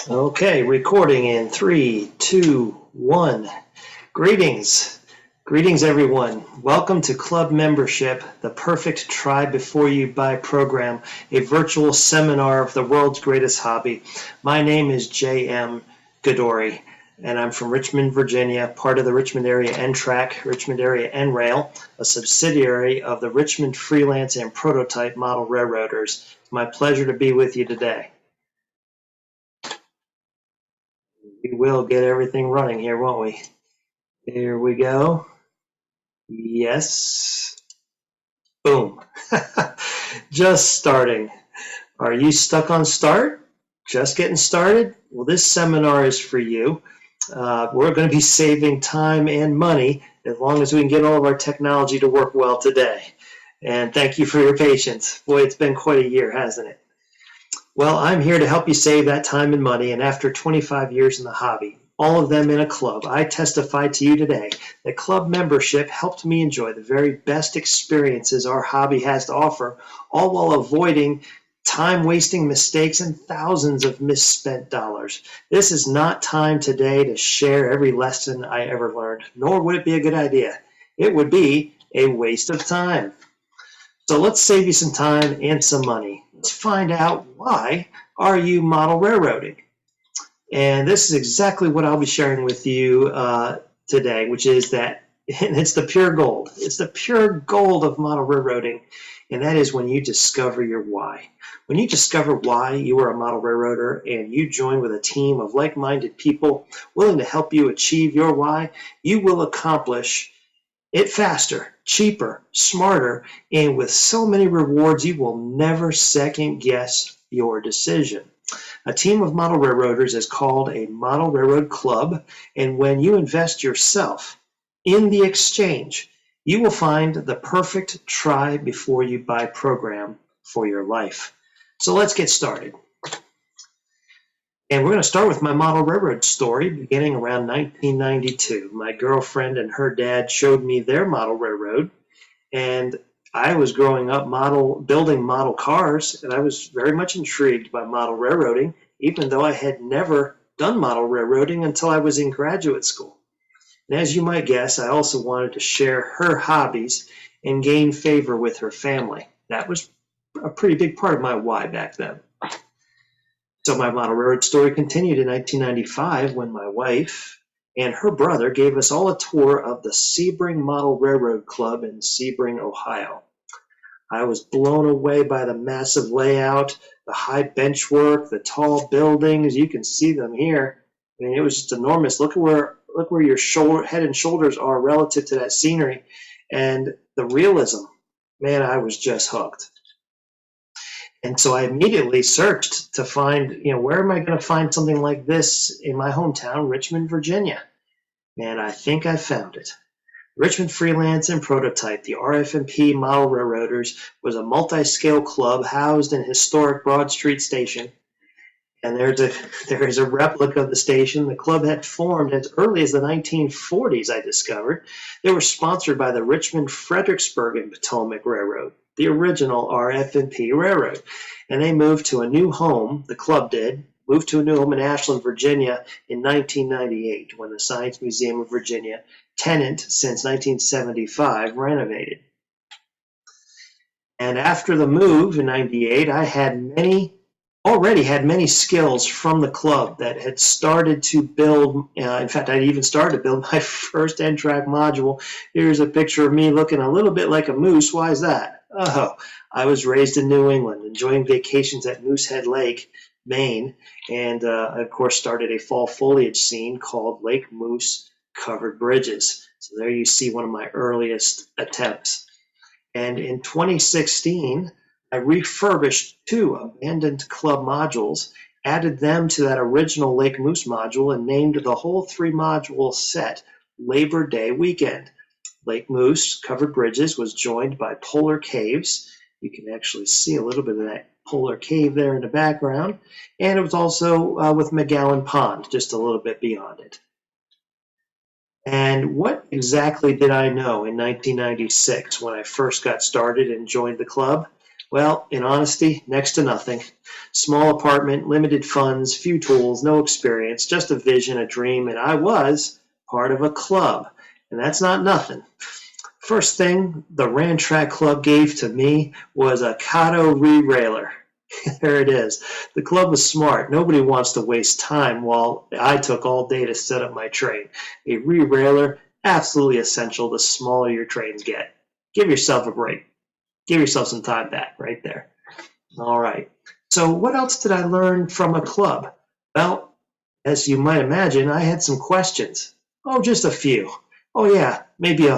Okay, recording in 3, 2, 1. Greetings. Greetings, everyone. Welcome to Club Membership, the perfect try before you buy program, a virtual seminar of the world's greatest hobby. My name is J.M. Gadoury, and I'm from Richmond, Virginia, part of the Richmond Area N-Track, Richmond Area N-Rail, a subsidiary of the Richmond Freelance and Prototype Model Railroaders. It's my pleasure to be with you today. We will get everything running here, won't we? Here we go. Yes. Boom. Just starting. Are you stuck on start? Just getting started? Well, this seminar is for you. We're going to be saving time and money as long as we can get all of our technology to work well today. And thank you for your patience. Boy, it's been quite a year, hasn't it? Well, I'm here to help you save that time and money, and after 25 years in the hobby, all of them in a club, I testify to you today that club membership helped me enjoy the very best experiences our hobby has to offer, all while avoiding time-wasting mistakes and thousands of misspent dollars. This is not time today to share every lesson I ever learned, nor would it be a good idea. It would be a waste of time. So let's save you some time and some money. Let's find out why are you model railroading? And this is exactly what I'll be sharing with you today, which is that it's the pure gold. It's the pure gold of model railroading, and that is when you discover your why. When you discover why you are a model railroader and you join with a team of like-minded people willing to help you achieve your why, you will accomplish it faster, cheaper, smarter, and with so many rewards you will never second guess your decision. A team of model railroaders is called a model railroad club, and when you invest yourself in the exchange, you will find the perfect try before you buy program for your life. So let's get started. And we're going to start with my model railroad story beginning around 1992. My girlfriend and her dad showed me their model railroad, and I was growing up building model cars, and I was very much intrigued by model railroading, even though I had never done model railroading until I was in graduate school. And as you might guess, I also wanted to share her hobbies and gain favor with her family. That was a pretty big part of my why back then. So my model railroad story continued in 1995 when my wife and her brother gave us all a tour of the Sebring Model Railroad Club in Sebring, Ohio. I was blown away by the massive layout, the high benchwork, the tall buildings. You can see them here. I mean, it was just enormous. Look where your head and shoulders are relative to that scenery, and the realism. Man, I was just hooked. And so I immediately searched to find, where am I going to find something like this in my hometown, Richmond, Virginia? And I think I found it. Richmond Freelance and Prototype, the RF&P Model Railroaders, was a multi-scale club housed in historic Broad Street Station. And there is a replica of the station. The club had formed as early as the 1940s, I discovered. They were sponsored by the Richmond, Fredericksburg, and Potomac Railroad, the original RF&P Railroad. And they moved to a new home, the club did, moved to a new home in Ashland, Virginia in 1998 when the Science Museum of Virginia, tenant since 1975, renovated. And after the move in 98, I already had many skills from the club that had started to build. In fact, I'd even started to build my first N-Track module. Here's a picture of me looking a little bit like a moose. Why is that? Oh, I was raised in New England, enjoying vacations at Moosehead Lake, Maine, and of course started a fall foliage scene called Lake Moose Covered Bridges. So there you see one of my earliest attempts. And in 2016, I refurbished 2 abandoned club modules, added them to that original Lake Moose module, and named the whole 3-module set Labor Day Weekend. Lake Moose Covered Bridges was joined by Polar Caves. You can actually see a little bit of that Polar Cave there in the background. And it was also with McGowan Pond, just a little bit beyond it. And what exactly did I know in 1996 when I first got started and joined the club? Well, in honesty, next to nothing. Small apartment, limited funds, few tools, no experience, just a vision, a dream, and I was part of a club. And that's not nothing. First thing the Ran Track Club gave to me was a Gadoury railer. There it is. The club was smart. Nobody wants to waste time while I took all day to set up my train. A re-railer, absolutely essential the smaller your trains get. Give yourself a break. Give yourself some time back right there. All right. So what else did I learn from a club? Well, as you might imagine, I had some questions. Oh, just a few. Oh yeah, maybe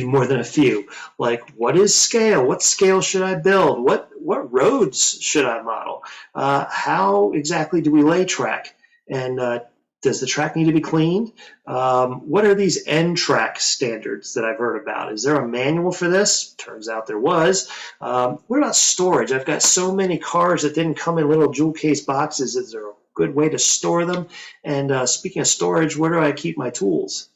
more than a few. Like, what is scale? What scale should I build? What roads should I model? How exactly do we lay track? And does the track need to be cleaned? What are these N-track standards that I've heard about? Is there a manual for this? Turns out there was. What about storage? I've got so many cars that didn't come in little jewel case boxes. Is there a good way to store them? And speaking of storage, where do I keep my tools?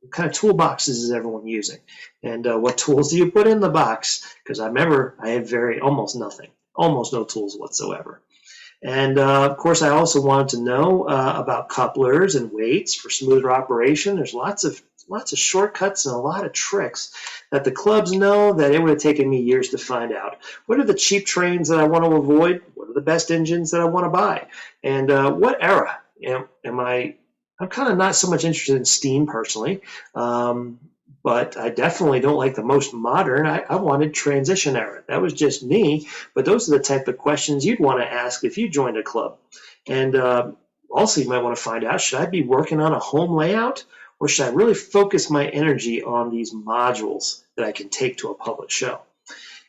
What kind of toolboxes is everyone using? And what tools do you put in the box? Because I remember I had almost nothing, almost no tools whatsoever. And of course, I also wanted to know about couplers and weights for smoother operation. There's lots of shortcuts and a lot of tricks that the clubs know that it would have taken me years to find out. What are the cheap trains that I want to avoid? What are the best engines that I want to buy? And what era am I? I'm kind of not so much interested in steam personally, but I definitely don't like the most modern. I wanted transition era. That was just me, but those are the type of questions you'd want to ask if you joined a club. And also you might want to find out, should I be working on a home layout, or should I really focus my energy on these modules that I can take to a public show?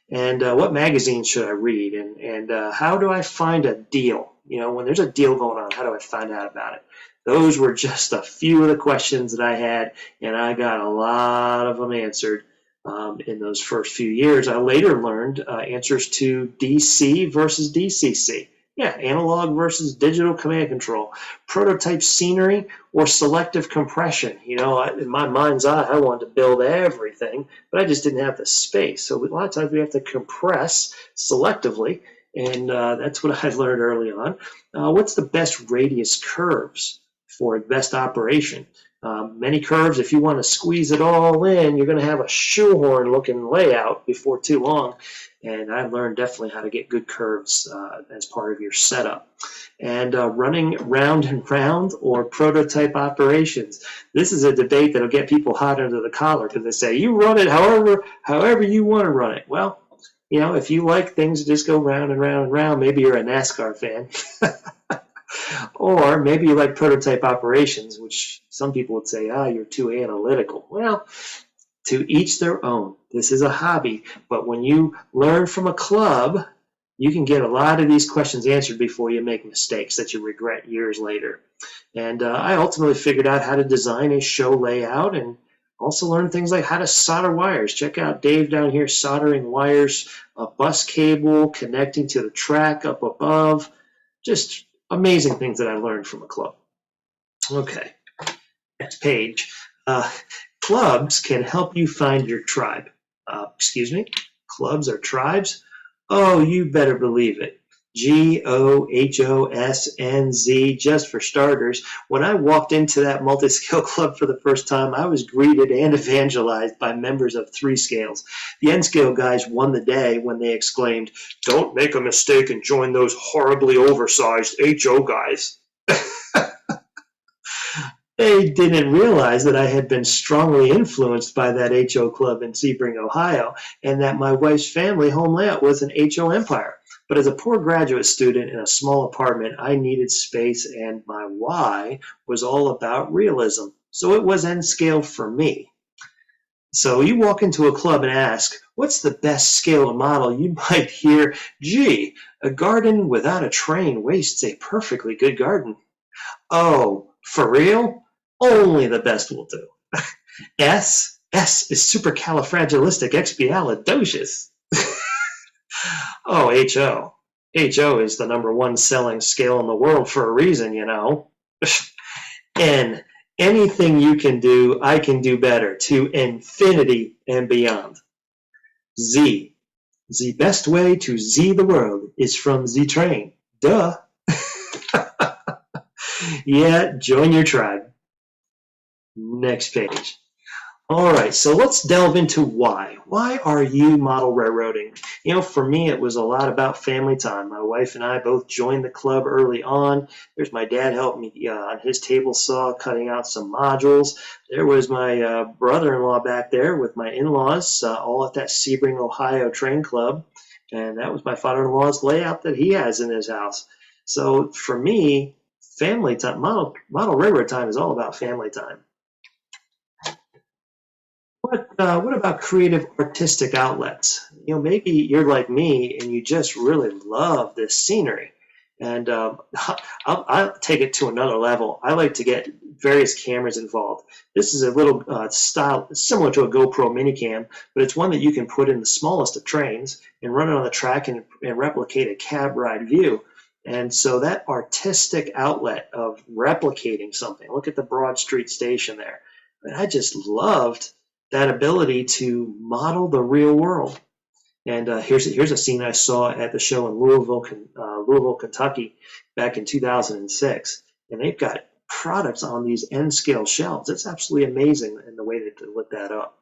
And what magazines should I read? And how do I find a deal? You know, when there's a deal going on, how do I find out about it? Those were just a few of the questions that I had, and I got a lot of them answered in those first few years. I later learned answers to DC versus DCC. Yeah, analog versus digital command control, prototype scenery or selective compression. You know, in my mind's eye, I wanted to build everything, but I just didn't have the space. So a lot of times we have to compress selectively, and that's what I learned early on. What's the best radius curves for best operation? Many curves, if you want to squeeze it all in, you're going to have a shoehorn looking layout before too long. And I learned definitely how to get good curves as part of your setup. And running round and round or prototype operations. This is a debate that'll get people hot under the collar because they say, you run it however you want to run it. Well, you know, if you like things that just go round and round and round, maybe you're a NASCAR fan. Or maybe you like prototype operations, which some people would say, you're too analytical. Well, to each their own. This is a hobby, but when you learn from a club, you can get a lot of these questions answered before you make mistakes that you regret years later. And I ultimately figured out how to design a show layout and also learned things like how to solder wires. Check out Dave down here soldering wires, a bus cable connecting to the track up above. Just amazing things that I learned from a club. Okay, next page. Clubs can help you find your tribe. Clubs are tribes? Oh, you better believe it. GOHOSNZ, just for starters. When I walked into that multi-scale club for the first time, I was greeted and evangelized by members of 3 scales. The N-scale guys won the day when they exclaimed, "Don't make a mistake and join those horribly oversized HO guys." They didn't realize that I had been strongly influenced by that HO club in Sebring, Ohio, and that my wife's family home layout was an HO empire. But as a poor graduate student in a small apartment, I needed space, and my why was all about realism. So it was N-scale for me. So you walk into a club and ask, what's the best scale to model? You might hear, gee, a garden without a train wastes a perfectly good garden. Oh, for real? Only the best will do. S is supercalifragilisticexpialidocious. Oh, HO. HO is the #1 selling scale in the world for a reason, you know. N, anything you can do, I can do better, to infinity and beyond. Z, the best way to Z the world is from the train. Duh. Yeah, join your tribe. Next page. All right, so let's delve into why. Why are you model railroading? You know, for me, it was a lot about family time. My wife and I both joined the club early on. There's my dad helped me on his table saw, cutting out some modules. There was my brother-in-law back there with my in-laws, all at that Sebring, Ohio train club. And that was my father-in-law's layout that he has in his house. So for me, family time, model railroad time is all about family time. What about creative artistic outlets? You know, maybe you're like me and you just really love this scenery. And I'll take it to another level. I like to get various cameras involved. This is a little style similar to a GoPro minicam, but it's one that you can put in the smallest of trains and run it on the track and replicate a cab ride view. And so that artistic outlet of replicating something, look at the Broad Street station there. And I just loved that ability to model the real world. And here's a scene I saw at the show in Louisville, Kentucky, back in 2006. And they've got products on these N-scale shelves. It's absolutely amazing in the way that they lit that up.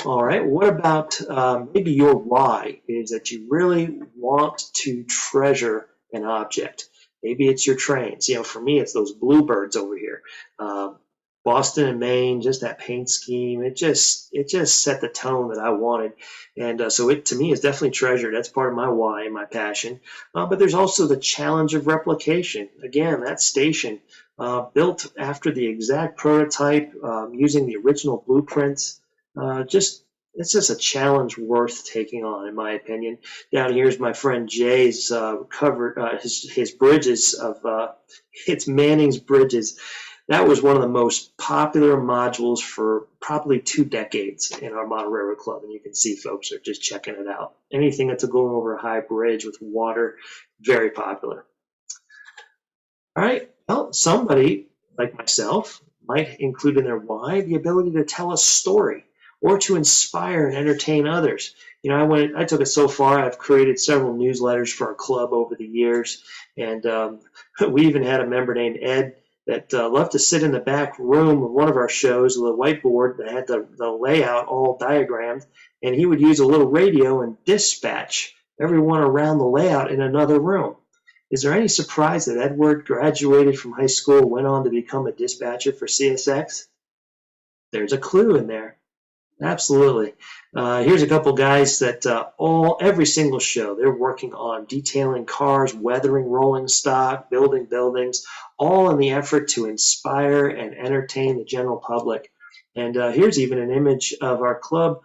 All right, what about maybe your why is that you really want to treasure an object. Maybe it's your trains. You know, for me, it's those bluebirds over here. Boston and Maine, just that paint scheme, it just set the tone that I wanted, and so it to me is definitely treasured. That's part of my why and my passion. But there's also the challenge of replication. Again, that station built after the exact prototype, using the original blueprints. It's just a challenge worth taking on, in my opinion. Down here's my friend Jay's his bridges of it's Manning's Bridges. That was one of the most popular modules for probably 2 decades in our Model Railroad Club, and you can see folks are just checking it out. Anything that's going over a high bridge with water, very popular. All right, well, somebody like myself might include in their why the ability to tell a story or to inspire and entertain others. You know, I took it so far, I've created several newsletters for our club over the years, and we even had a member named Ed that loved to sit in the back room of one of our shows with a whiteboard that had the layout all diagrammed, and he would use a little radio and dispatch everyone around the layout in another room. Is there any surprise that Edward graduated from high school, went on to become a dispatcher for CSX? There's a clue in there. Absolutely. Here's a couple guys that every single show, they're working on detailing cars, weathering rolling stock, building buildings, all in the effort to inspire and entertain the general public. And here's even an image of our club.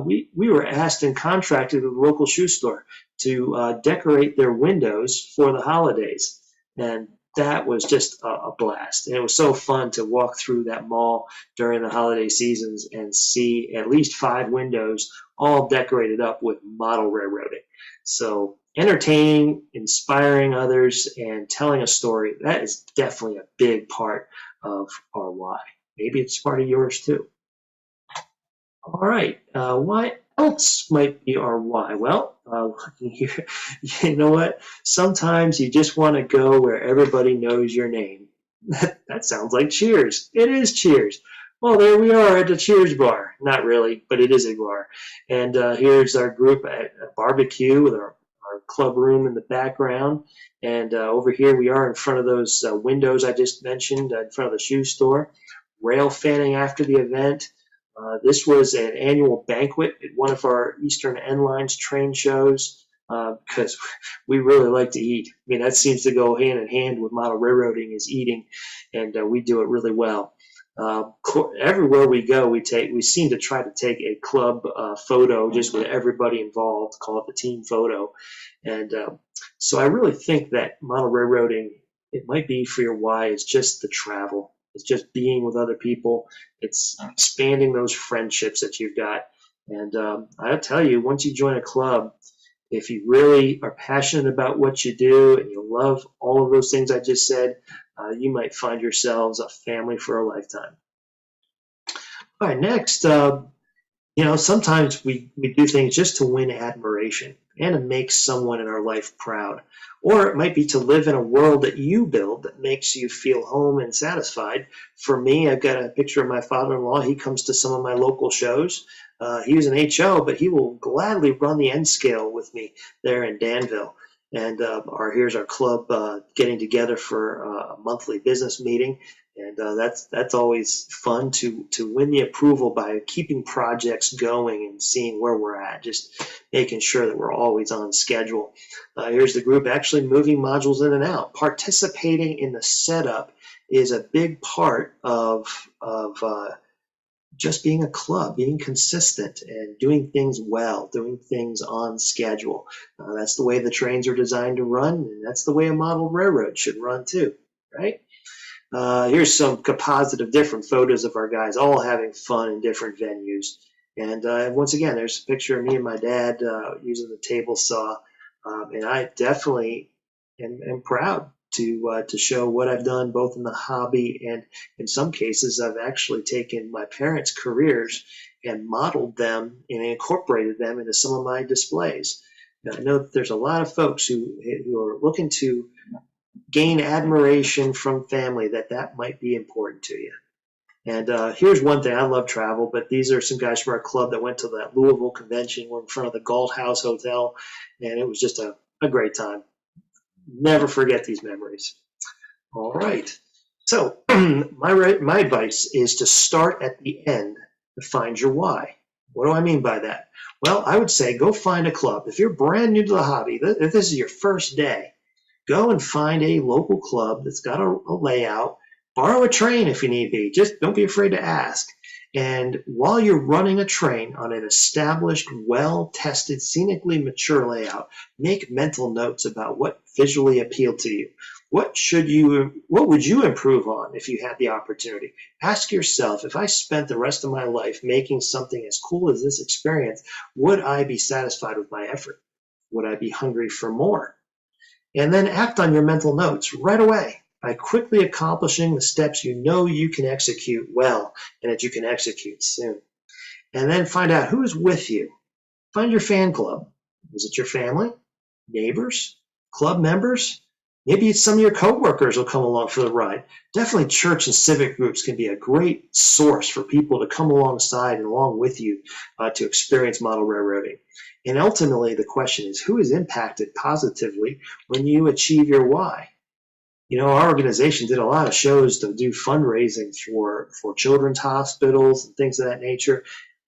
We were asked and contracted with a local shoe store to decorate their windows for the holidays. And that was just a blast. And it was so fun to walk through that mall during the holiday seasons and see at least 5 windows all decorated up with model railroading. So entertaining, inspiring others, and telling a story, that is definitely a big part of our why. Maybe it's part of yours too. All right, what else might be our why? Well, you know what? Sometimes you just want to go where everybody knows your name. That sounds like Cheers. It is Cheers. Well, there we are at the Cheers bar. Not really, but it is a bar. And here's our group at a barbecue with our club room in the background. And over here we are in front of those windows I just mentioned, in front of the shoe store. Rail fanning after the event. This was an annual banquet at one of our Eastern End Lines train shows because we really like to eat. I mean, that seems to go hand in hand with model railroading is eating, and we do it really well. Everywhere we go, we seem to try to take a club photo just with everybody involved, call it the team photo. And so I really think that model railroading, it might be for your why, is just the travel. It's just being with other people. It's expanding those friendships that you've got. And I'll tell you, once you join a club, if you really are passionate about what you do and you love all of those things I just said, you might find yourselves a family for a lifetime. All right, next, Sometimes we do things just to win admiration and to make someone in our life proud. Or it might be to live in a world that you build that makes you feel home and satisfied. For me, I've got a picture of my father-in-law. He comes to some of my local shows. He was an HO, but he will gladly run the N scale with me there in Danville. And here's our club getting together for a monthly business meeting. And that's always fun to win the approval by keeping projects going and seeing where we're at, just making sure that we're always on schedule. Here's the group actually moving modules in and out. Participating in the setup is a big part of just being a club, being consistent and doing things well, doing things on schedule. That's the way the trains are designed to run, and that's the way a model railroad should run too, right? Here's some composite of different photos of our guys all having fun in different venues. And once again, there's a picture of me and my dad using the table saw. And I definitely am proud to show what I've done both in the hobby and in some cases I've actually taken my parents' careers and modeled them and incorporated them into some of my displays. Now, I know that there's a lot of folks who are looking to gain admiration from family that might be important to you. And here's one thing. I love travel, but these are some guys from our club that went to that Louisville convention. We're in front of the Galt House Hotel, and it was just a great time. Never forget these memories. All right. So my advice is to start at the end to find your why. What do I mean by that? Well, I would say go find a club. If you're brand new to the hobby, if this is your first day, go and find a local club that's got a layout. Borrow a train if you need be. Just don't be afraid to ask. And while you're running a train on an established, well-tested, scenically mature layout, make mental notes about what visually appealed to you. What would you improve on if you had the opportunity? Ask yourself, if I spent the rest of my life making something as cool as this experience, would I be satisfied with my effort? Would I be hungry for more? And then act on your mental notes right away by quickly accomplishing the steps you know you can execute well and that you can execute soon. And then find out who's with you. Find your fan club. Is it your family, neighbors, club members? Maybe it's some of your coworkers will come along for the ride. Definitely church and civic groups can be a great source for people to come alongside and along with you to experience model railroading. And ultimately, the question is, who is impacted positively when you achieve your why? Our organization did a lot of shows to do fundraising for children's hospitals and things of that nature.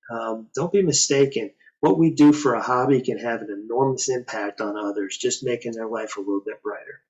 Don't be mistaken. What we do for a hobby can have an enormous impact on others, just making their life a little bit brighter.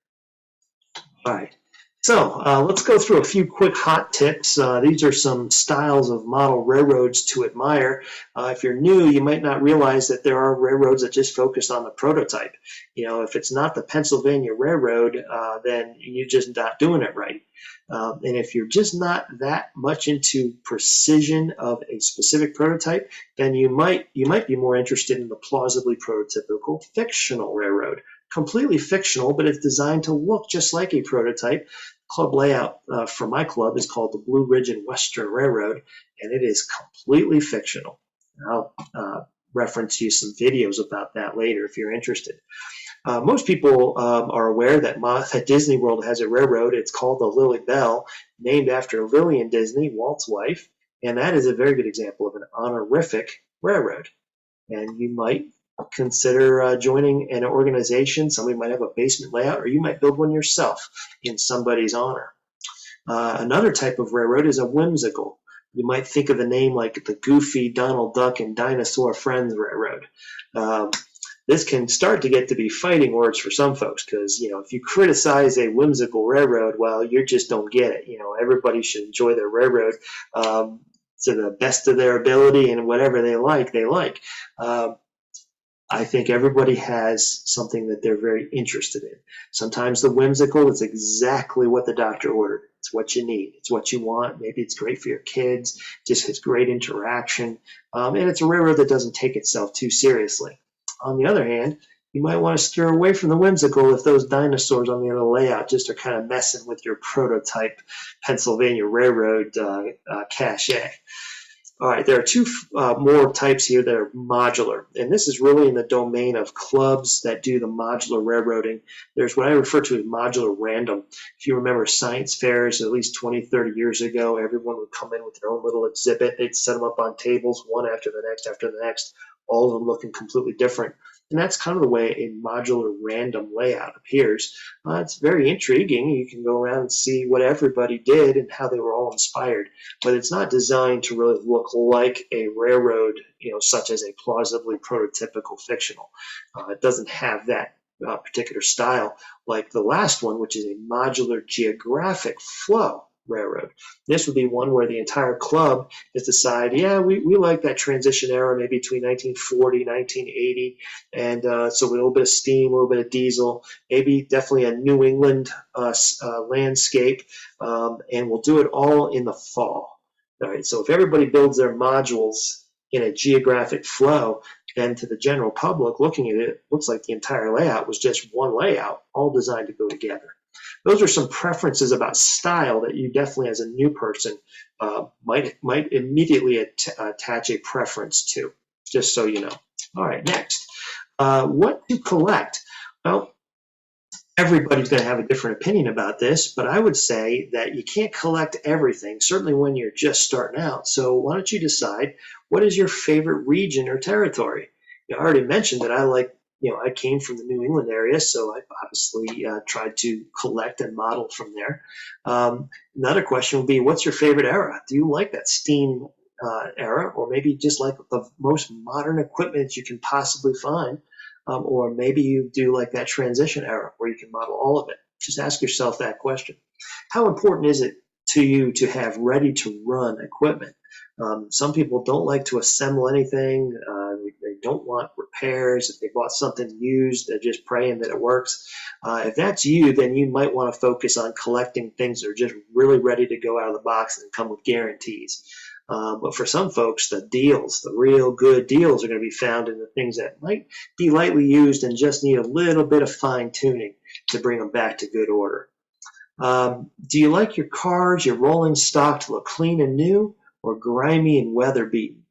All right. So let's go through a few quick hot tips. These are some styles of model railroads to admire. If you're new, you might not realize that there are railroads that just focus on the prototype. If it's not the Pennsylvania Railroad, then you're just not doing it right. And if you're just not that much into precision of a specific prototype, then you might be more interested in the plausibly prototypical fictional railroad. Completely fictional, but it's designed to look just like a prototype. Club layout for my club is called the Blue Ridge and Western Railroad, and it is completely fictional. I'll reference you some videos about that later if you're interested. Most people are aware that Disney World has a railroad. It's called the Lily Bell, named after Lillian Disney, Walt's wife, and that is a very good example of an honorific railroad. And you might consider joining an organization. Somebody might have a basement layout, or you might build one yourself in somebody's honor. Another type of railroad is a whimsical. You might think of the name like the Goofy, Donald Duck, and Dinosaur Friends Railroad. This can start to get to be fighting words for some folks because, if you criticize a whimsical railroad, well, you just don't get it. Everybody should enjoy their railroad to the best of their ability, and whatever they like, they like. I think everybody has something that they're very interested in. Sometimes the whimsical is exactly what the doctor ordered. It's what you need. It's what you want. Maybe it's great for your kids. Just has great interaction. And it's a railroad that doesn't take itself too seriously. On the other hand, you might want to steer away from the whimsical if those dinosaurs on the other layout just are kind of messing with your prototype Pennsylvania Railroad cachet. All right, there are two more types here that are modular, and this is really in the domain of clubs that do the modular railroading. There's what I refer to as modular random. If you remember science fairs at least 20, 30 years ago, everyone would come in with their own little exhibit. They'd set them up on tables, one after the next, all of them looking completely different. And that's kind of the way a modular random layout appears. It's very intriguing. You can go around and see what everybody did and how they were all inspired, but it's not designed to really look like a railroad, such as a plausibly prototypical fictional. It doesn't have that particular style like the last one, which is a modular geographic flow railroad. This would be one where the entire club has decided, yeah, we like that transition era, maybe between 1940, 1980, and so a little bit of steam, a little bit of diesel, maybe definitely a New England landscape, and we'll do it all in the fall. All right, so if everybody builds their modules in a geographic flow, then to the general public looking at it, it looks like the entire layout was just one layout, all designed to go together. Those are some preferences about style that you definitely, as a new person, might immediately attach a preference to, just so you know. All right, next. What to collect? Well, everybody's going to have a different opinion about this, but I would say that you can't collect everything, certainly when you're just starting out. So why don't you decide, what is your favorite region or territory? I already mentioned that I came from the New England area, so I obviously tried to collect and model from there. Another question would be, what's your favorite era? Do you like that steam era, or maybe just like the most modern equipment you can possibly find? Or maybe you do like that transition era where you can model all of it. Just ask yourself that question. How important is it to you to have ready to run equipment? Some people don't like to assemble anything. They don't want repairs. If they bought something used, they're just praying that it works. If that's you, then you might want to focus on collecting things that are just really ready to go out of the box and come with guarantees. But for some folks, the deals, the real good deals, are going to be found in the things that might be lightly used and just need a little bit of fine tuning to bring them back to good order. Do you like your cars, your rolling stock to look clean and new, or grimy and weather beaten?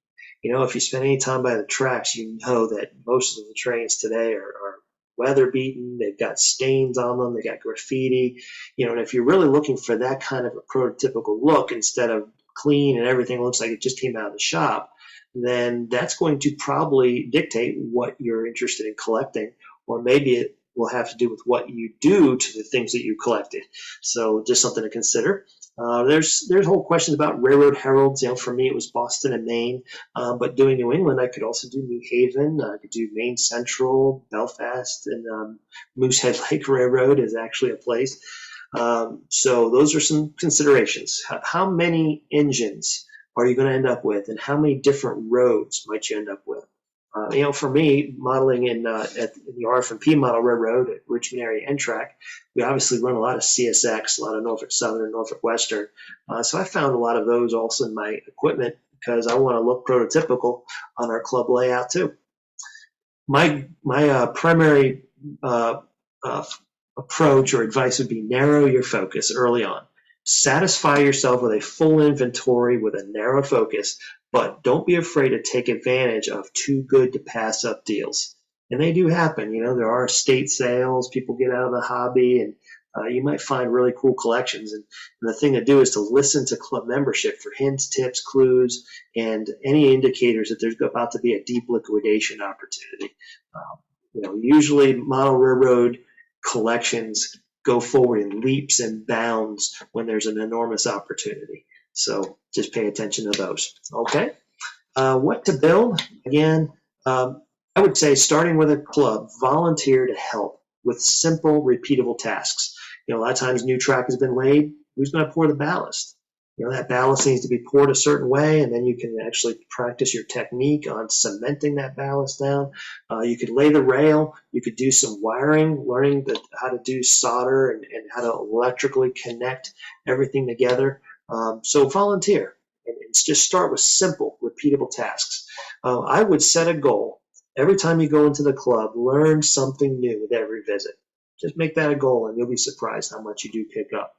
If you spend any time by the tracks, you know that most of the trains today are weather beaten. They've got stains on them. They got graffiti. And if you're really looking for that kind of a prototypical look instead of clean and everything looks like it just came out of the shop, then that's going to probably dictate what you're interested in collecting, or maybe it will have to do with what you do to the things that you collected. So just something to consider. There's whole questions about railroad heralds. For me, it was Boston and Maine, but doing New England, I could also do New Haven. I could do Maine Central, Belfast, and Moosehead Lake Railroad is actually a place. So those are some considerations. How many engines are you going to end up with, and how many different roads might you end up with? For me, modeling at the RF&P model railroad at Richmond area NTRAC, we obviously run a lot of CSX, a lot of Norfolk Southern, Norfolk Western. So I found a lot of those also in my equipment because I want to look prototypical on our club layout too. My primary approach or advice would be narrow your focus early on. Satisfy yourself with a full inventory with a narrow focus, but don't be afraid to take advantage of too good to pass up deals. And they do happen. There are estate sales, people get out of the hobby, and you might find really cool collections. And the thing to do is to listen to club membership for hints, tips, clues, and any indicators that there's about to be a deep liquidation opportunity. Usually model railroad collections go forward in leaps and bounds when there's an enormous opportunity. So just pay attention to those. Okay. What to build? Again, I would say starting with a club, volunteer to help with simple, repeatable tasks. A lot of times new track has been laid. Who's going to pour the ballast? That ballast needs to be poured a certain way, and then you can actually practice your technique on cementing that ballast down. You could lay the rail. You could do some wiring, learning how to do solder and how to electrically connect everything together. So volunteer and just start with simple, repeatable tasks. I would set a goal. Every time you go into the club, learn something new with every visit. Just make that a goal, and you'll be surprised how much you do pick up.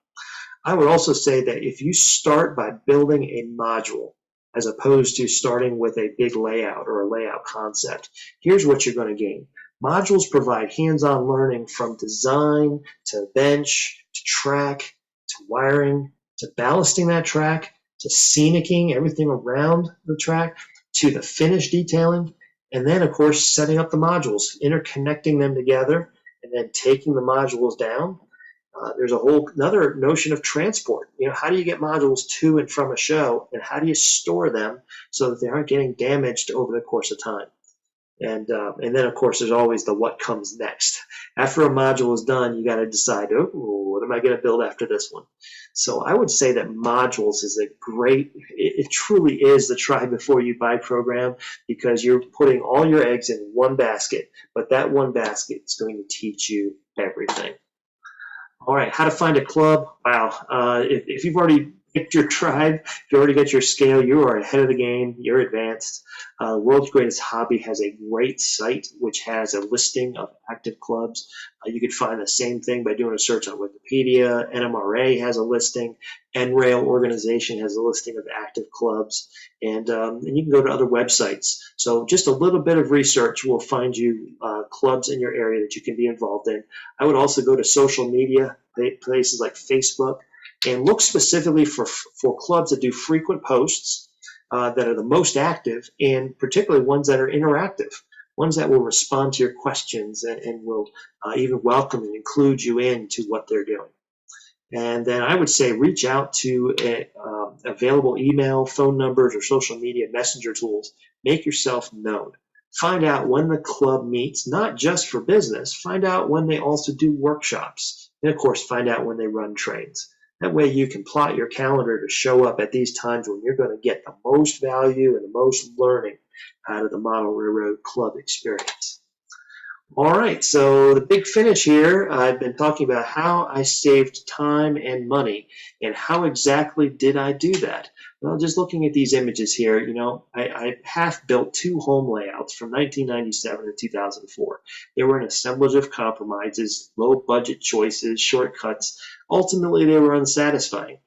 I would also say that if you start by building a module, as opposed to starting with a big layout or a layout concept. Here's what you're going to gain. Modules provide hands-on learning from design to bench to track to wiring to ballasting that track to scenicking everything around the track to the finish detailing, and then of course setting up the modules, interconnecting them together, and then taking the modules down. There's a whole another notion of transport. How do you get modules to and from a show, and how do you store them so that they aren't getting damaged over the course of time? And then, of course, there's always the what comes next. After a module is done, you got to decide, oh, what am I going to build after this one? So I would say that modules is a great, it truly is the try before you buy program, because you're putting all your eggs in one basket, but that one basket is going to teach you everything. All right, how to find a club. Wow, if you've already picked your tribe, if you already got your scale, you are ahead of the game, you're advanced. World's Greatest Hobby has a great site which has a listing of active clubs. You could find the same thing by doing a search on Wikipedia. NMRA has a listing. NRail organization has a listing of active clubs. And you can go to other websites. So just a little bit of research will find you clubs in your area that you can be involved in. I would also go to social media, places like Facebook, and look specifically for clubs that do frequent posts, that are the most active, and particularly ones that are interactive, ones that will respond to your questions and will even welcome and include you into what they're doing. And then I would say reach out to available email, phone numbers, or social media messenger tools. Make yourself known. Find out when the club meets, not just for business. Find out when they also do workshops. And of course, find out when they run trains. That way you can plot your calendar to show up at these times when you're going to get the most value and the most learning out of the Model Railroad Club experience. All right, so the big finish here, I've been talking about how I saved time and money, and how exactly did I do that? Well, just looking at these images here, I half built 2 home layouts from 1997 to 2004. They were an assemblage of compromises, low budget choices, shortcuts. Ultimately, they were unsatisfying.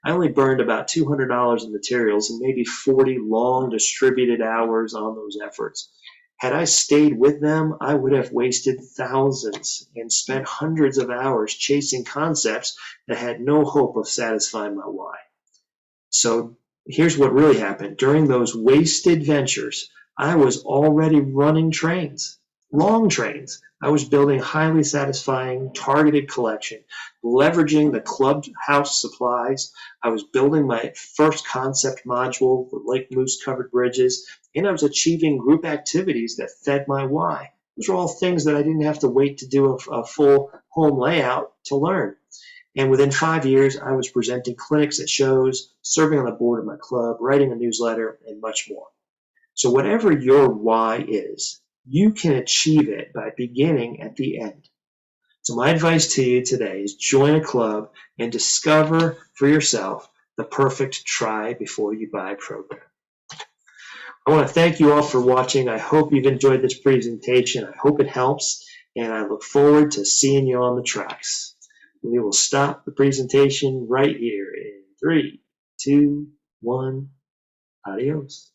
I only burned about $200 in materials and maybe 40 long distributed hours on those efforts. Had I stayed with them, I would have wasted thousands and spent hundreds of hours chasing concepts that had no hope of satisfying my why. So here's what really happened. During those wasted ventures, I was already running trains, long trains. I was building highly satisfying, targeted collection, leveraging the clubhouse supplies. I was building my first concept module for Lake Moose covered bridges, and I was achieving group activities that fed my why. Those are all things that I didn't have to wait to do a full home layout to learn. And within 5 years, I was presenting clinics at shows, serving on the board of my club, writing a newsletter, and much more. So whatever your why is, you can achieve it by beginning at the end. So my advice to you today is join a club and discover for yourself the perfect try before you buy program. I want to thank you all for watching. I hope you've enjoyed this presentation. I hope it helps, and I look forward to seeing you on the tracks. We will stop the presentation right here in 3, 2, 1. Adios.